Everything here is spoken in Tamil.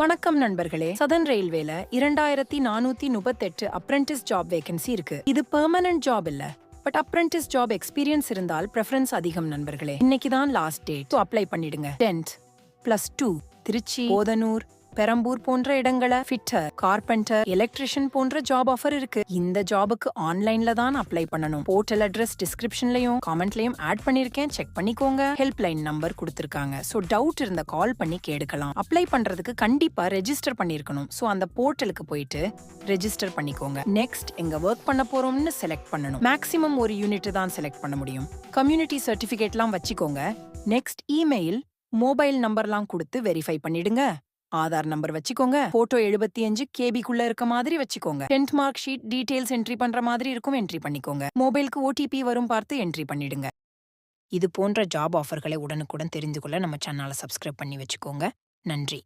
வணக்கம் நண்பர்களே. சதர்ன் ரயில்வேல 2438 அப்ரெண்டிஸ் ஜாப் வேகன்சி இருக்கு. இது பெர்மனன்ட் ஜாப் இல்ல. பட் அப்ரெண்டிஸ் ஜாப் எக்ஸ்பீரியன்ஸ் இருந்தால் preference அதிகம் நண்பர்களே. இன்னைக்கு தான் லாஸ்ட் டேட். ஸோ அப்ளை பண்ணிடுங்க. 10th +2 திருச்சி, போதனூர், பெரம்பூர் போன்ற இடங்கள ஃபிட்டர், கார்பெண்டர், எலக்ட்ரிஷியன் போன்ற ஜாப் ஆஃபர் இருக்கு. இந்த ஜாபுக்கு ஆன்லைன்ல தான் அப்ளை பண்ணணும். போர்ட்டல் அட்ரஸ் டிஸ்கிரிப்ஷன்லயும் காமெண்ட்லயும் ஆட் பண்ணிருக்கேன், செக் பண்ணிக்கோங்க. ஹெல்ப் லைன் நம்பர் கொடுத்திருக்காங்க. சோ டவுட் இருந்தா கால் பண்ணி கேட்கலாம். அப்ளை பண்றதுக்கு கண்டிப்பா ரெஜிஸ்டர் பண்ணிருக்கணும். சோ அந்த போர்ட்டலுக்கு போயிட்டு ரெஜிஸ்டர் பண்ணிக்கோங்க. நெக்ஸ்ட் எங்க ஒர்க் பண்ண போறோம்னு செலக்ட் பண்ணணும். மேக்ஸிமம் ஒரு யூனிட் தான் செலக்ட் பண்ண முடியும். கம்யூனிட்டி சர்டிபிகேட்லாம் வச்சுக்கோங்க. நெக்ஸ்ட் இமெயில், மொபைல் நம்பர்லாம் கொடுத்து வெரிஃபை பண்ணிடுங்க. ஆதார் நம்பர் வச்சுக்கோங்க. போட்டோ 75 கேபிக்குள்ள இருக்க மாதிரி வச்சுக்கோங்க. 10th mark sheet details entry பண்ற மாதிரி இருக்கும், என்ட்ரி பண்ணிக்கோங்க. மொபைலுக்கு ஓடிபி வரும், பார்த்து என்ட்ரி பண்ணிடுங்க. இது போன்ற ஜாப் ஆஃபர்களை உடனுக்குடன் தெரிந்து கொள்ள நம்ம சேனலை சப்ஸ்கிரைப் பண்ணி வச்சுக்கோங்க. நன்றி.